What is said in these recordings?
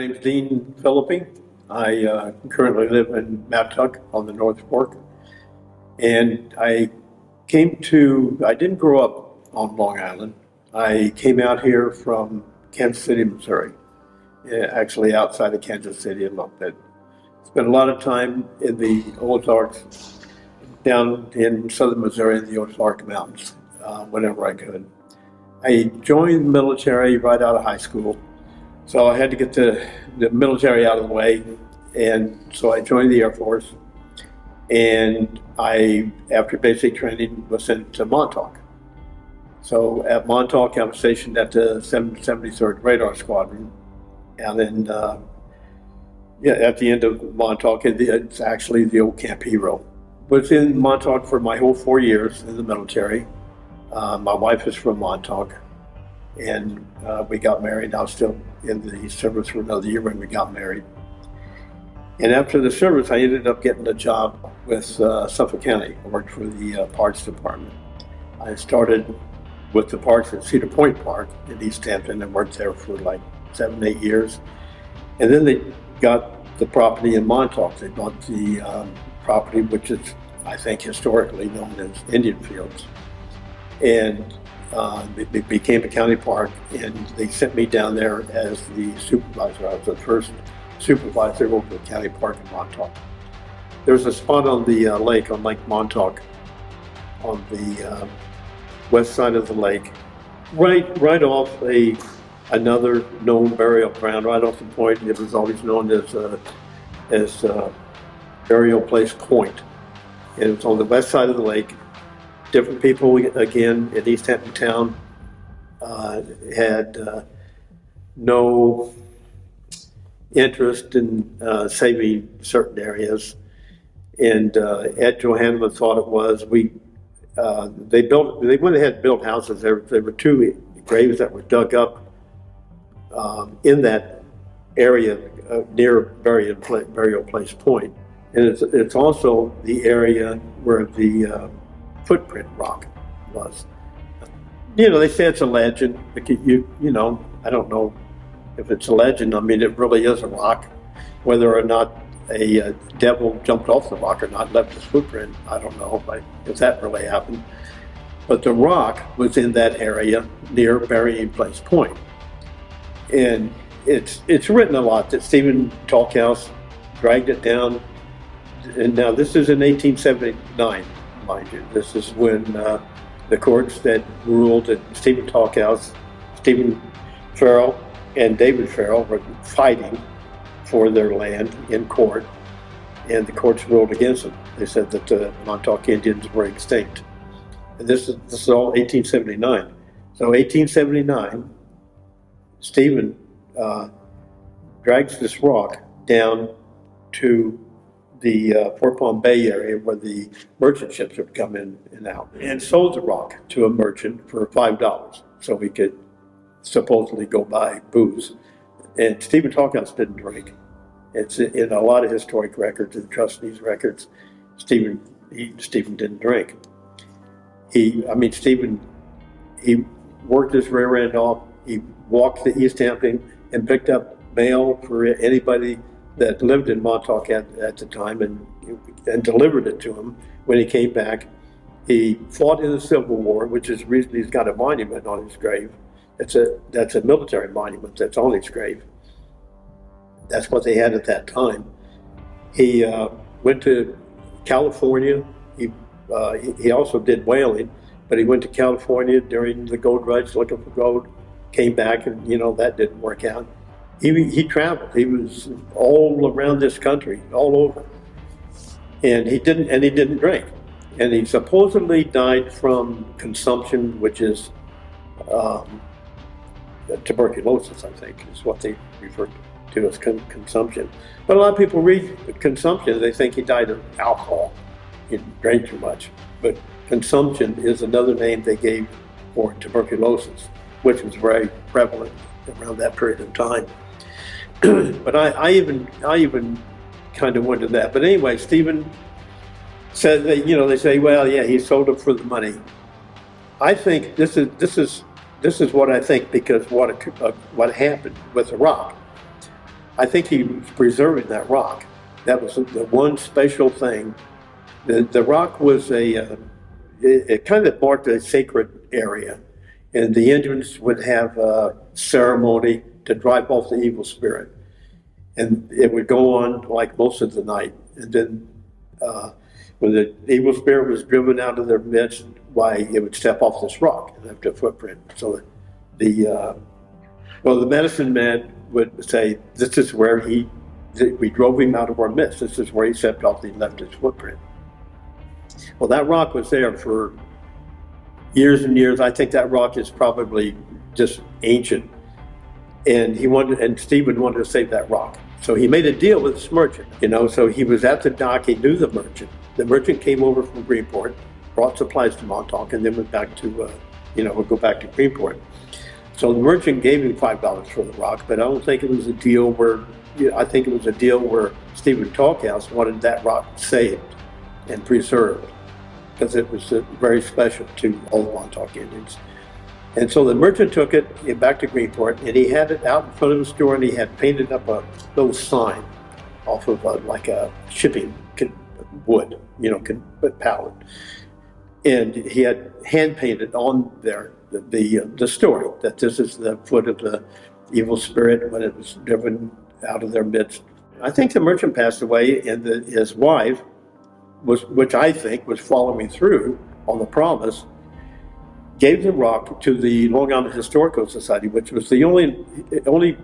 name's Dean Phillippe. I currently live in Montauk on the North Fork. And I didn't grow up on Long Island. I came out here from Kansas City, Missouri, actually outside of Kansas City a little bit. Spent a lot of time in the Ozarks, down in southern Missouri in the Ozark Mountains, whenever I could. I joined the military right out of high school, so I had to get the military out of the way, and so I joined the Air Force, and after basic training, was sent to Montauk. So at Montauk, I was stationed at the 73rd Radar Squadron, and then at the end of Montauk, it's actually the old Camp Hero. Was in Montauk for my whole 4 years in the military. My wife is from Montauk, and we got married. I was still in the service for another year when we got married. And after the service, I ended up getting a job with Suffolk County. I worked for the parts department. I started with the parts at Cedar Point Park in East Hampton and worked there for like 7, 8 years. And then they got the property in Montauk. They bought the property, which is, I think, historically known as Indian Fields. And it became a county park, and they sent me down there as the supervisor. I was the first supervisor over the county park in Montauk. There's a spot on the lake, on Lake Montauk, on the west side of the lake, right off another known burial ground, right off the point. It was always known as Burial Place Point. And it was on the west side of the lake. Different people, again, in East Hampton town had no interest in saving certain areas. And Ed Johanneman thought it was. They went ahead and built houses. There were 2 graves that were dug up in that area near Burial Place Point. And it's also the area where the footprint rock was. They say it's a legend. I don't know if it's a legend. I mean, it really is a rock. Whether or not a devil jumped off the rock or not, left his footprint, I don't know if that really happened. But the rock was in that area near Burying Place Point. And it's written a lot that Stephen Talkhouse dragged it down. And now this is in 1879. Mind you, this is when the courts that ruled that Stephen Talkhouse, Stephen Farrell, and David Farrell were fighting for their land in court, and the courts ruled against them. They said that the Montauk Indians were extinct. And this is all 1879. So 1879, Stephen drags this rock down to the Fort Palm Bay area where the merchant ships would come in and out, and sold the rock to a merchant for $5 so he could supposedly go buy booze. And Stephen Talkhouse didn't drink. It's in a lot of historic records and trustees' records. Stephen didn't drink. Stephen worked his rear end off. He walked to East Hampton and picked up mail for anybody that lived in Montauk at the time, and delivered it to him when he came back. He fought in the Civil War, which is the reason he's got a monument on his grave. That's a military monument that's on his grave. That's what they had at that time. He went to California. He also did whaling, but he went to California during the gold rush looking for gold, came back, and that didn't work out. He traveled. He was all around this country, all over, and he didn't drink. And he supposedly died from consumption, which is tuberculosis, I think, is what they refer to as consumption. But a lot of people read consumption, they think he died of alcohol. He drank too much. But consumption is another name they gave for tuberculosis, which was very prevalent around that period of time. But I even kind of went to that. But anyway, Stephen said that, they say, well, yeah, he sold it for the money. I think this is what I think, because what happened with the rock. I think he was preserving that rock. That was the one special thing. The rock was it kind of marked a sacred area. And the Indians would have a ceremony to drive off the evil spirit. And it would go on like most of the night. And then when the evil spirit was driven out of their midst, why it would step off this rock and left a footprint. So the medicine man would say, this is where we drove him out of our midst. This is where he stepped off and left his footprint. Well, that rock was there for years and years. I think that rock is probably just ancient. And Stephen wanted to save that rock. So he made a deal with this merchant, so he was at the dock, he knew the merchant. The merchant came over from Greenport, brought supplies to Montauk, and then went back to, would go back to Greenport. So the merchant gave him $5 for the rock, but I don't think it was a deal where, I think it was a deal where Stephen Talkhouse wanted that rock saved and preserved, because it was very special to all the Montauk Indians. And so the merchant took it back to Greenport, and he had it out in front of the store, and he had painted up a little sign off of like a shipping wood, pallet. And he had hand painted on there the story that this is the foot of the evil spirit when it was driven out of their midst. I think the merchant passed away, and his wife, which I think was following through on the promise, gave the rock to the Long Island Historical Society, which was the only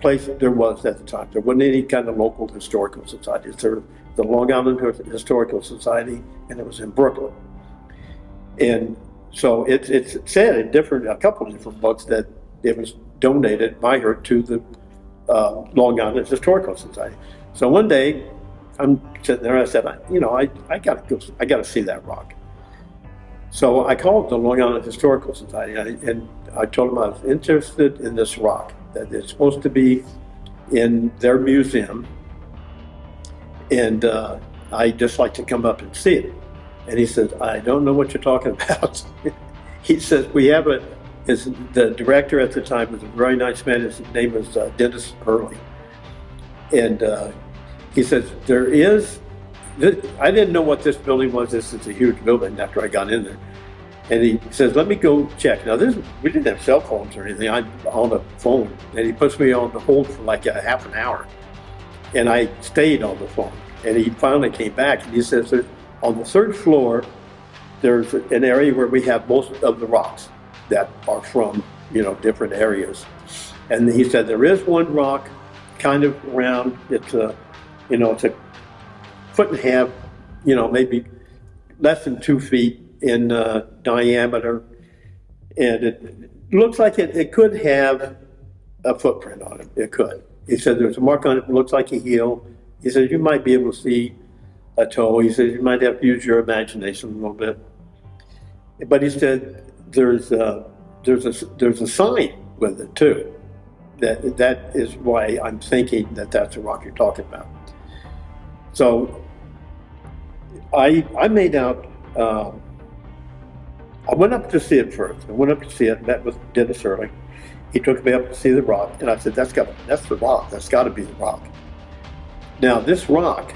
place there was at the time. There wasn't any kind of local historical societies. There was the Long Island Historical Society, and it was in Brooklyn. And so it's said in a couple of different books that it was donated by her to the Long Island Historical Society. So one day, I'm sitting there, and I said, I got to see that rock. So I called the Long Island Historical Society, and I told them I was interested in this rock, that it's supposed to be in their museum, and I'd just like to come up and see it. And he says, I don't know what you're talking about. He says, the director at the time was a very nice man. His name was Dennis Hurley. And he says, I didn't know what this building was. This is a huge building after I got in there. And he says, let me go check. Now, we didn't have cell phones or anything. I'm on the phone. And he puts me on the hold for like a half an hour. And I stayed on the phone. And he finally came back, and he says, on the third floor, there's an area where we have most of the rocks that are from, different areas. And he said, there is one rock kind of round. It's a foot and a half, maybe less than 2 feet in diameter. And it looks like it could have a footprint on it. It could. He said there's a mark on it that looks like a heel. He said you might be able to see a toe. He said you might have to use your imagination a little bit. But he said there's a sign with it too. That is why I'm thinking that's the rock you're talking about. So I made out. I went up to see it first. I went up to see it, met with Dennis Hurley. He took me up to see the rock, and I said, that's the rock. That's got to be the rock. Now, this rock,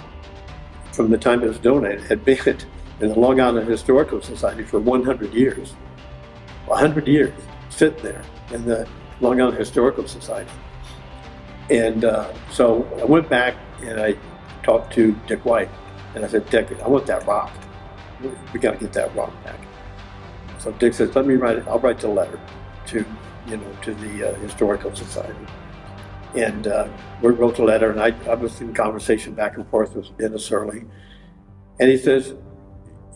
from the time it was donated, had been in the Long Island Historical Society for 100 years. 100 years, sitting there in the Long Island Historical Society. And so I went back and I talked to Dick White, and I said, Dick, I want that rock. We got to get that rock back. So Dick says, let me write it. I'll write the letter to the Historical Society. And we wrote the letter, and I was in conversation back and forth with Dennis Hurley. And he says,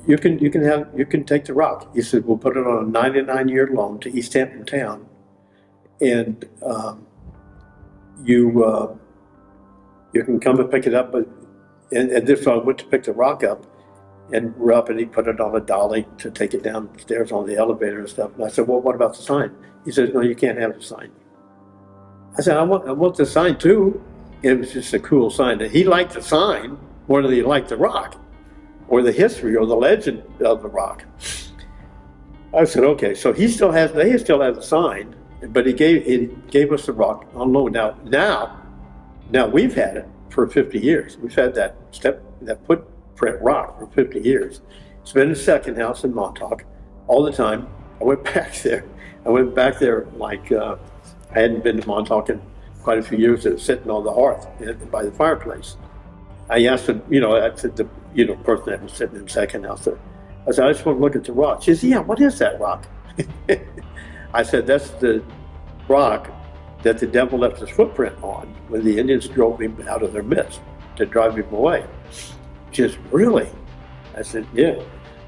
you can take the rock. He said, we'll put it on a 99-year loan to East Hampton Town. And you can come and pick it up. And this, so I went to pick the rock up, and we're up, and he put it on a dolly to take it downstairs on the elevator and stuff. And I said, well, what about the sign? He says, no, you can't have the sign. I said, I want the sign too. It was just a cool sign. And he liked the sign more than he liked the rock, or the history, or the legend of the rock. I said, okay. So they still have the sign, but he gave us the rock on loan. Now Now, we've had it for 50 years. We've had that footprint rock for 50 years. It's been in the second house in Montauk all the time. I went back there. I went back there like I hadn't been to Montauk in quite a few years. It was sitting on the hearth by the fireplace. I asked him, I said, the person that was sitting in the second house, I said, I just want to look at the rock. She said, yeah, what is that rock? I said, that's the rock that the devil left his footprint on when the Indians drove him out of their midst to drive him away. Just really? I said, yeah.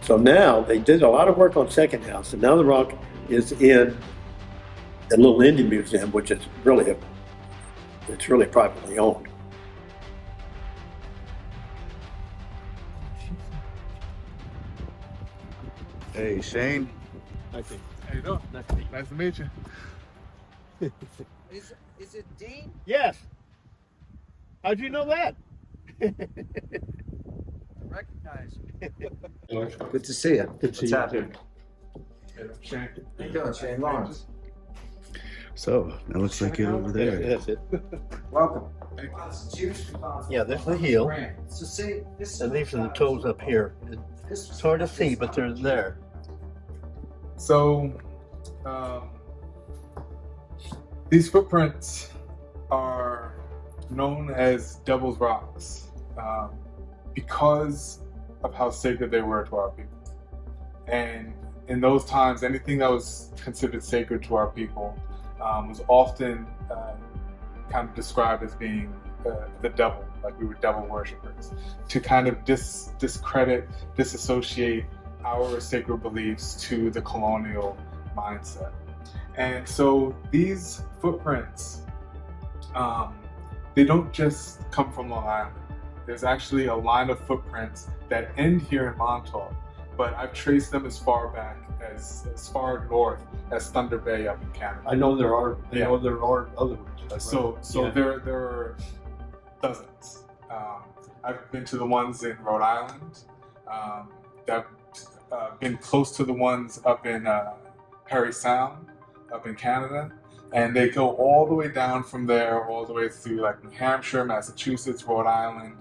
So now they did a lot of work on second house, and now the rock is in the little Indian museum, which is really it's really privately owned. Hey, Shane. I think. How you doing? Nice to meet you. Is it Dean? Yes. How'd you know that? I recognize you. Good to see you. Good to see What's you. happening? Shane. How you doing, Shane Lawrence? So, it looks like you're over there. That's it. Welcome. Yeah, there's the heel. So see, this And these are the toes up here. It's hard to see, but they're there. So, these footprints are known as Devil's Rocks because of how sacred they were to our people. And in those times, anything that was considered sacred to our people was often kind of described as being the devil, like we were devil worshippers, to kind of discredit, disassociate our sacred beliefs to the colonial mindset. And so these footprints, they don't just come from Long Island. There's actually a line of footprints that end here in Montauk, but I've traced them as far back as far north as Thunder Bay up in Canada. I know there are. Yeah. I know there are other ones. So Yeah. there are dozens. I've been to the ones in Rhode Island. I've been close to the ones up in Parry Sound, up in Canada, and they go all the way down from there, all the way through like New Hampshire, Massachusetts, Rhode Island.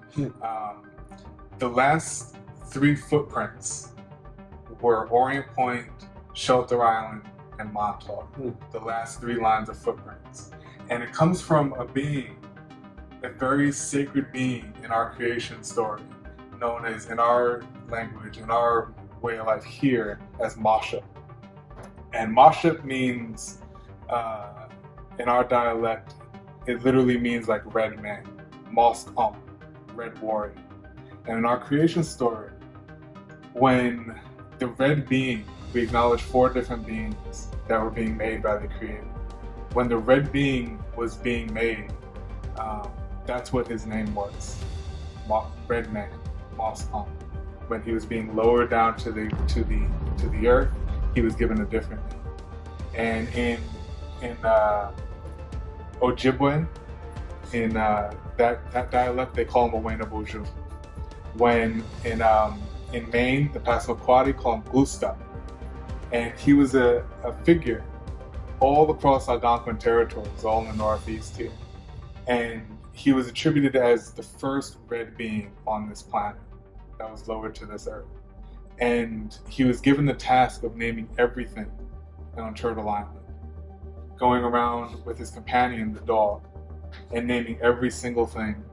The last 3 footprints were Orient Point, Shelter Island, and Montauk. The last 3 lines of footprints. And it comes from a being, a very sacred being in our creation story, known as, in our language, in our way of life here, as Moshup. And Moshup means, in our dialect, it literally means like red man, Mosk red warrior. And in our creation story, when the red being, we acknowledge 4 different beings that were being made by the Creator. When the red being was being made, that's what his name was, Red Man, Mosk. When he was being lowered down to the earth, he was given a different name. And in Ojibwe, in that dialect, they call him Owena Boju. When in Maine, the Passamaquoddy call him Gustav. And he was a figure all across Algonquin territories, all in the Northeast here. And he was attributed as the first red being on this planet that was lowered to this earth. And he was given the task of naming everything on Turtle Island, going around with his companion, the dog, and naming every single thing,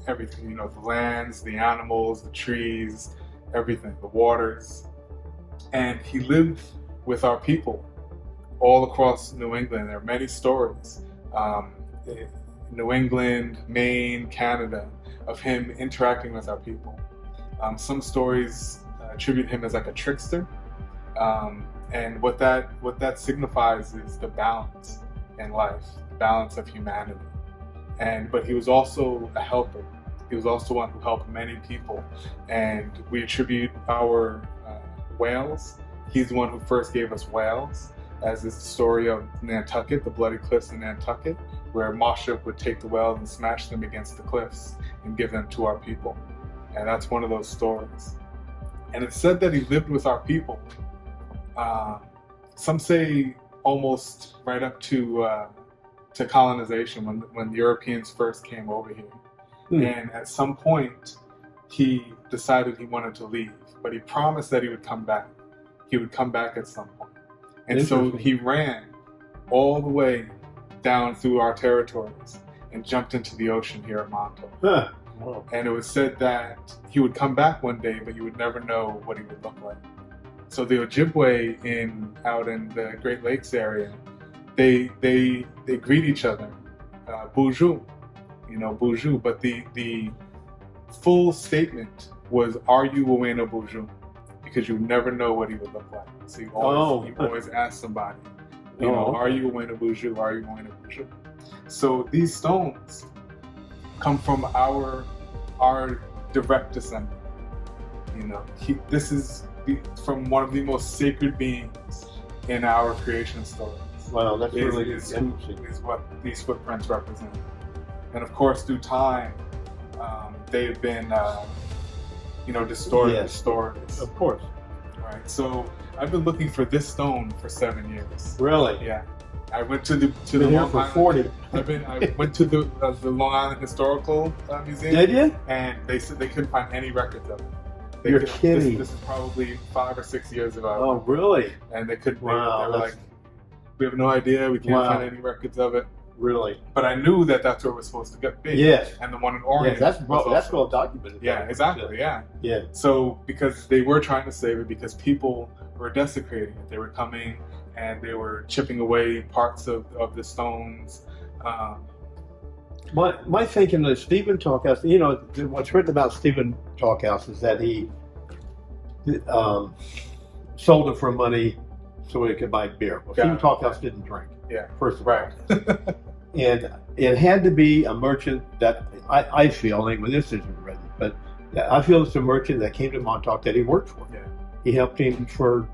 everything, the lands, the animals, the trees, everything, the waters. And he lived with our people all across New England. There are many stories, New England, Maine, Canada, of him interacting with our people. Some stories attribute him as like a trickster, and what that signifies is the balance in life, the balance of humanity. But he was also a helper. He was also one who helped many people, and we attribute our whales. He's the one who first gave us whales, as is the story of Nantucket, the bloody cliffs in Nantucket, where Moshup would take the whales and smash them against the cliffs and give them to our people. And that's one of those stories. And it's said that he lived with our people. Some say almost right up to to colonization when the Europeans first came over here. And at some point, he decided he wanted to leave, but he promised that he would come back. He would come back at some point. And so he ran all the way down through our territories and jumped into the ocean here at Montauk. Huh. Wow. And it was said that he would come back one day, but you would never know what he would look like. So the Ojibwe out in the Great Lakes area, they greet each other, bonjour, bonjour. But the full statement was, "Are you Owena bonjour?" Because you never know what he would look like. So you always ask somebody, "Are you Owena bonjour? Are you Owena bonjour?" So these stones come from our direct descendant. This is from one of the most sacred beings in our creation stories. Wow, that's really interesting. Is what these footprints represent. And of course, through time, they've been, distorted. Of course. Right. So I've been looking for this stone for 7 years. Really? Yeah. I went to the Long Island. 40. I went to the Long Island Historical Museum. Did you? And they said they couldn't find any records of it. You're kidding. This is probably 5 or 6 years ago. Oh, really? And they couldn't. Wow, they were like, we have no idea. We can't Wow. find any records of it. Really? But I knew that that's where it was supposed to be. Yes. And the one in Oregon. Yes, that's also- well documented. Yeah, exactly. Yeah. Yeah. So because they were trying to save it, because people were desecrating it, they were coming and they were chipping away parts of the stones. My thinking is Stephen Talkhouse, what's written about Stephen Talkhouse is that he sold it for money so he could buy beer. Well, Stephen Talkhouse didn't drink. Yeah. First of all. And it had to be a merchant that I feel, anyway, this isn't written, but I feel it's a merchant that came to Montauk that he worked for. Yeah. He helped him for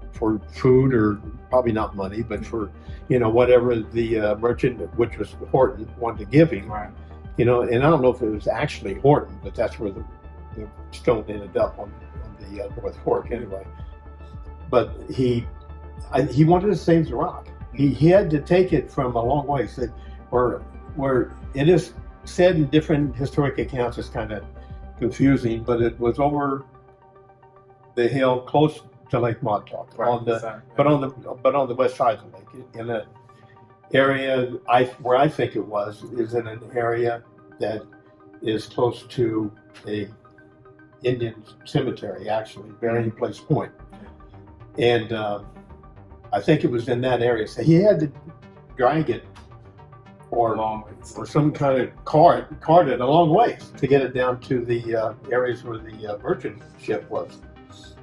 food, or probably not money, but for, whatever the merchant, which was Horton, wanted to give him. Right. And I don't know if it was actually Horton, but that's where the stone ended up on the North Fork anyway. But he wanted to save the rock. He had to take it from a long way. So where it is said in different historic accounts, it's kind of confusing, but it was over the hill close to Lake Montauk, Right. but on the west side of the lake, in an area where I think it is in an area that is close to a Indian cemetery, actually, Burying Place Point, and I think it was in that area. So he had to drag it or some kind of cart it a long ways to get it down to the areas where the merchant ship was.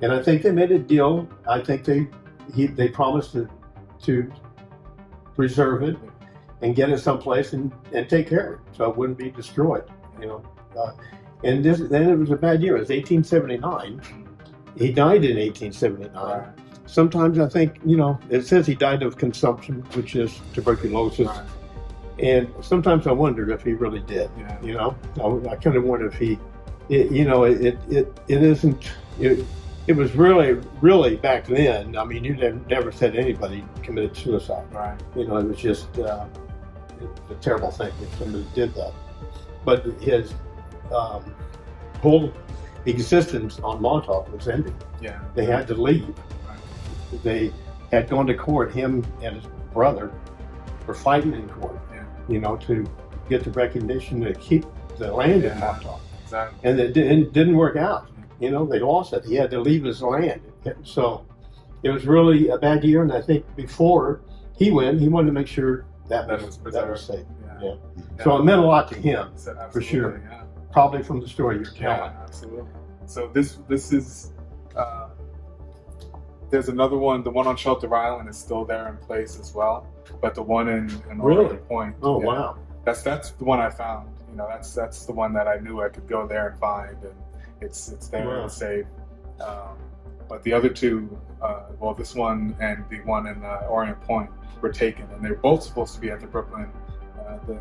And I think they made a deal. I think they promised to preserve it and get it someplace and take care of it so it wouldn't be destroyed. And then it was a bad year. It was 1879. He died in 1879. Right. Sometimes I think, it says he died of consumption, which is tuberculosis. Right. And sometimes I wonder if he really did. Yeah. I kind of wonder if he, it was really back then. I mean, you never said anybody committed suicide. Right. It was just a terrible thing if somebody did that. But his whole existence on Montauk was ended. Yeah. They had to leave. Right. They had gone to court. Him and his brother were fighting in court. Yeah. To get the recognition to keep the land in Montauk. Exactly. And it didn't work out. They lost it. He had to leave his land. So it was really a bad year. And I think before he went, he wanted to make sure that was safe. Yeah. So it meant a lot to him, for sure. Yeah. Probably from the story you're telling. Yeah, absolutely. So this is, there's another one. The one on Shelter Island is still there in place as well. But the one in Oregon Point. Oh, wow. That's the one I found. That's the one that I knew I could go there and find, and it's there and it's safe. But the other two, this one and the one in Oregon Point were taken, and they're both supposed to be at the Brooklyn, the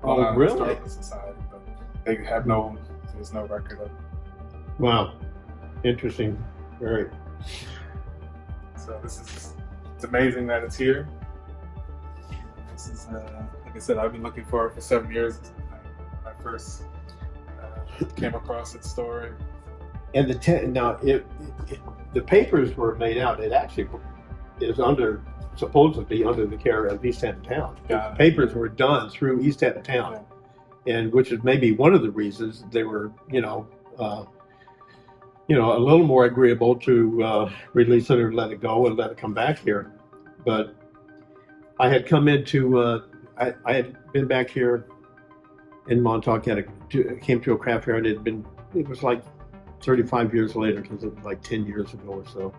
Long Island Historical Society, but they have there's no record of it. Wow. Interesting. Very. So it's amazing that it's here. This is I said, I've been looking for it for 7 years. When I first came across its story. And the papers were made out. It actually is supposed to be under the care of East Hampton Town. Got it. Papers were done through East Hampton Town, and which is maybe one of the reasons they were, a little more agreeable to release it or let it go and let it come back here. But I had come into, I had been back here in Montauk, came to a craft fair, and it was like 35 years later, because it was like 10 years ago or so.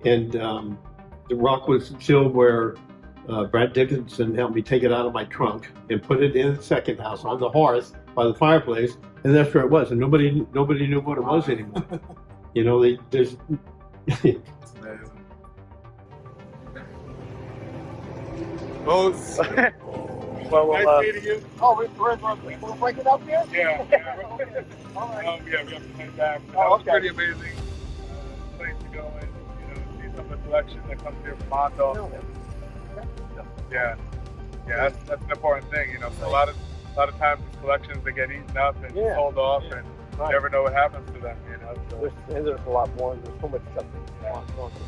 And the rock was still where Brad Dickinson helped me take it out of my trunk and put it in the second house on the hearth by the fireplace, and that's where it was. And nobody knew what it was anymore. There's. It's amazing. Rose. Nice meeting you. Oh, we're breaking up here? Yeah. All right. We have to head back. That Oh, was okay. pretty amazing place to go and see some of the collection that comes here from Montauk. Yeah, that's an important thing. So a lot of times these collections, they get eaten up and sold off, and you never know what happens to them. So. There's a lot more. There's so much stuff. Absolutely.